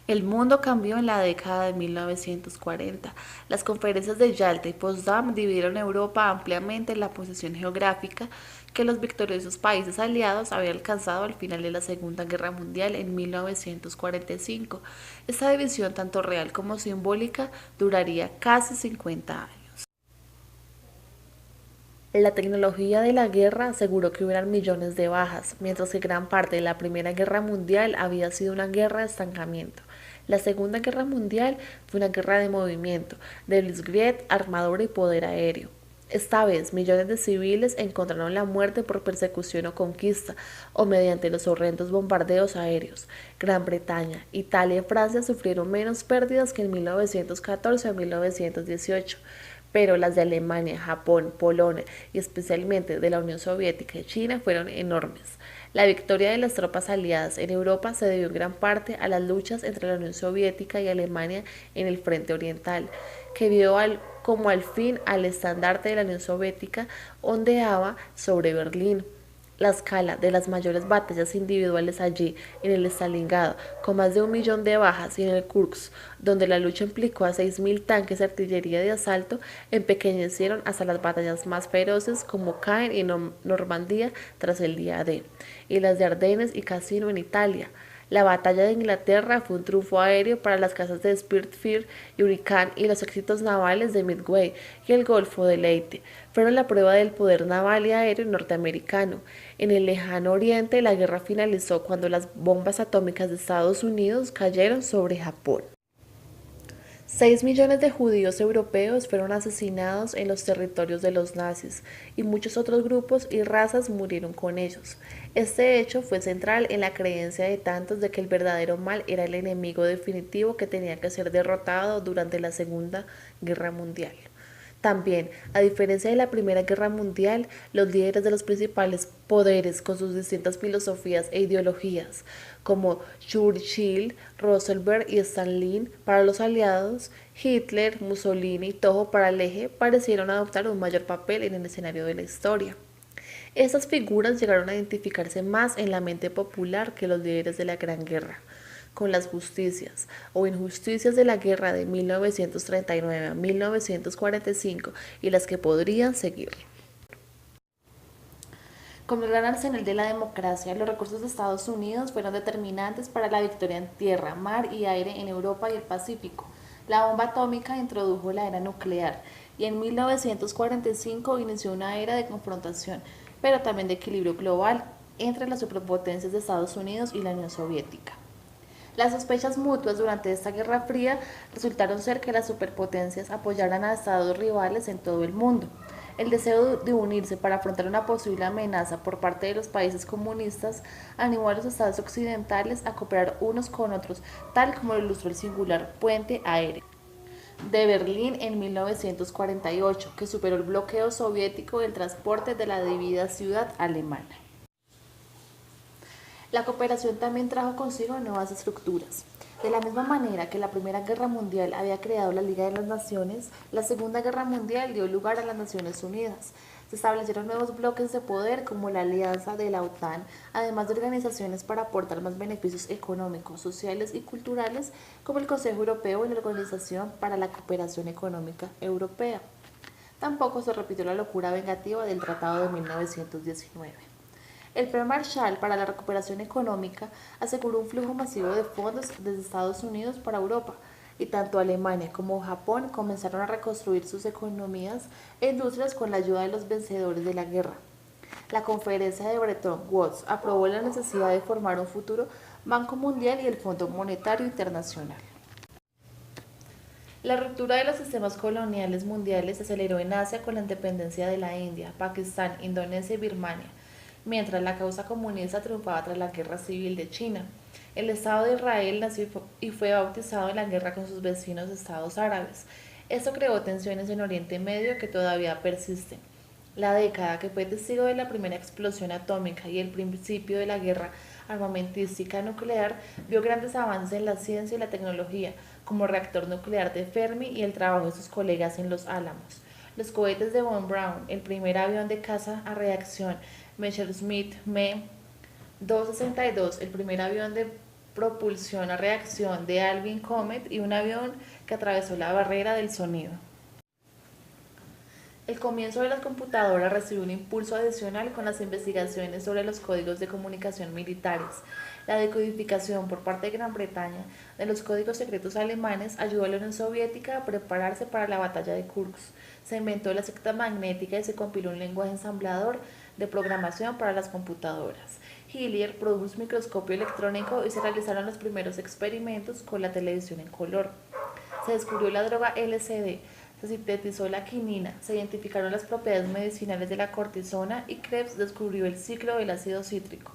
El mundo cambió en la década de 1940. Las conferencias de Yalta y Potsdam dividieron Europa ampliamente en la posición geográfica que los victoriosos países aliados habían alcanzado al final de la Segunda Guerra Mundial en 1945. Esta división, tanto real como simbólica, duraría casi 50 años. La tecnología de la guerra aseguró que hubieran millones de bajas, mientras que gran parte de la Primera Guerra Mundial había sido una guerra de estancamiento. La Segunda Guerra Mundial fue una guerra de movimiento, de blitzkrieg, armadura y poder aéreo. Esta vez, millones de civiles encontraron la muerte por persecución o conquista, o mediante los horrendos bombardeos aéreos. Gran Bretaña, Italia y Francia sufrieron menos pérdidas que en 1914 o 1918, pero las de Alemania, Japón, Polonia y especialmente de la Unión Soviética y China fueron enormes. La victoria de las tropas aliadas en Europa se debió en gran parte a las luchas entre la Unión Soviética y Alemania en el frente oriental, que vio como al fin al estandarte de la Unión Soviética ondeaba sobre Berlín. La escala de las mayores batallas individuales allí, en el Stalingrado, con más de 1 millón de bajas, y en el Kursk, donde la lucha implicó a 6.000 tanques de artillería de asalto, empequeñecieron hasta las batallas más feroces como Caen y Normandía tras el día D, y las de Ardennes y Cassino en Italia. La batalla de Inglaterra fue un triunfo aéreo para las casas de Spitfire y Hurricane, y los éxitos navales de Midway y el Golfo de Leyte fueron la prueba del poder naval y aéreo norteamericano. En el lejano oriente, la guerra finalizó cuando las bombas atómicas de Estados Unidos cayeron sobre Japón. 6 millones de judíos europeos fueron asesinados en los territorios de los nazis, y muchos otros grupos y razas murieron con ellos. Este hecho fue central en la creencia de tantos de que el verdadero mal era el enemigo definitivo que tenía que ser derrotado durante la Segunda Guerra Mundial. También, a diferencia de la Primera Guerra Mundial, los líderes de los principales poderes, con sus distintas filosofías e ideologías, como Churchill, Roosevelt y Stalin para los aliados, Hitler, Mussolini y Toho para el eje, parecieron adoptar un mayor papel en el escenario de la historia. Estas figuras llegaron a identificarse más en la mente popular que los líderes de la Gran Guerra, con las justicias o injusticias de la guerra de 1939 a 1945 y las que podrían seguir. Como el gran arsenal de la democracia, los recursos de Estados Unidos fueron determinantes para la victoria en tierra, mar y aire en Europa y el Pacífico. La bomba atómica introdujo la era nuclear y en 1945 inició una era de confrontación, pero también de equilibrio global entre las superpotencias de Estados Unidos y la Unión Soviética. Las sospechas mutuas durante esta Guerra Fría resultaron ser que las superpotencias apoyaran a estados rivales en todo el mundo. El deseo de unirse para afrontar una posible amenaza por parte de los países comunistas animó a los estados occidentales a cooperar unos con otros, tal como lo ilustró el singular puente aéreo de Berlín en 1948, que superó el bloqueo soviético del transporte de la dividida ciudad alemana. La cooperación también trajo consigo nuevas estructuras. De la misma manera que la Primera Guerra Mundial había creado la Liga de las Naciones, la Segunda Guerra Mundial dio lugar a las Naciones Unidas. Se establecieron nuevos bloques de poder como la Alianza de la OTAN, además de organizaciones para aportar más beneficios económicos, sociales y culturales como el Consejo Europeo y la Organización para la Cooperación Económica Europea. Tampoco se repitió la locura vengativa del Tratado de 1919. El Plan Marshall para la recuperación económica aseguró un flujo masivo de fondos desde Estados Unidos para Europa, y tanto Alemania como Japón comenzaron a reconstruir sus economías e industrias con la ayuda de los vencedores de la guerra. La conferencia de Bretton Woods aprobó la necesidad de formar un futuro Banco Mundial y el Fondo Monetario Internacional. La ruptura de los sistemas coloniales mundiales se aceleró en Asia con la independencia de la India, Pakistán, Indonesia y Birmania, mientras la causa comunista triunfaba tras la Guerra Civil de China. El Estado de Israel nació y fue bautizado en la guerra con sus vecinos estados árabes. Esto creó tensiones en Oriente Medio que todavía persisten. La década, que fue testigo de la primera explosión atómica y el principio de la guerra armamentística nuclear, vio grandes avances en la ciencia y la tecnología, como el reactor nuclear de Fermi y el trabajo de sus colegas en Los Álamos. Los cohetes de Von Braun, el primer avión de caza a reacción Messerschmitt Me 262, el primer avión de propulsión a reacción de Alvin Comet y un avión que atravesó la barrera del sonido. El comienzo de las computadoras recibió un impulso adicional con las investigaciones sobre los códigos de comunicación militares. La decodificación por parte de Gran Bretaña de los códigos secretos alemanes ayudó a la Unión Soviética a prepararse para la batalla de Kursk. Se inventó la secta magnética y se compiló un lenguaje ensamblador de programación para las computadoras. Hillier produjo un microscopio electrónico y se realizaron los primeros experimentos con la televisión en color. Se descubrió la droga LSD, se sintetizó la quinina, se identificaron las propiedades medicinales de la cortisona y Krebs descubrió el ciclo del ácido cítrico.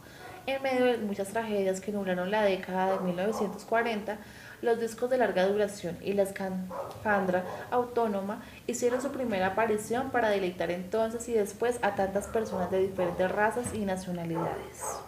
En medio de muchas tragedias que nublaron la década de 1940, los discos de larga duración y la escafandra autónoma hicieron su primera aparición para deleitar entonces y después a tantas personas de diferentes razas y nacionalidades.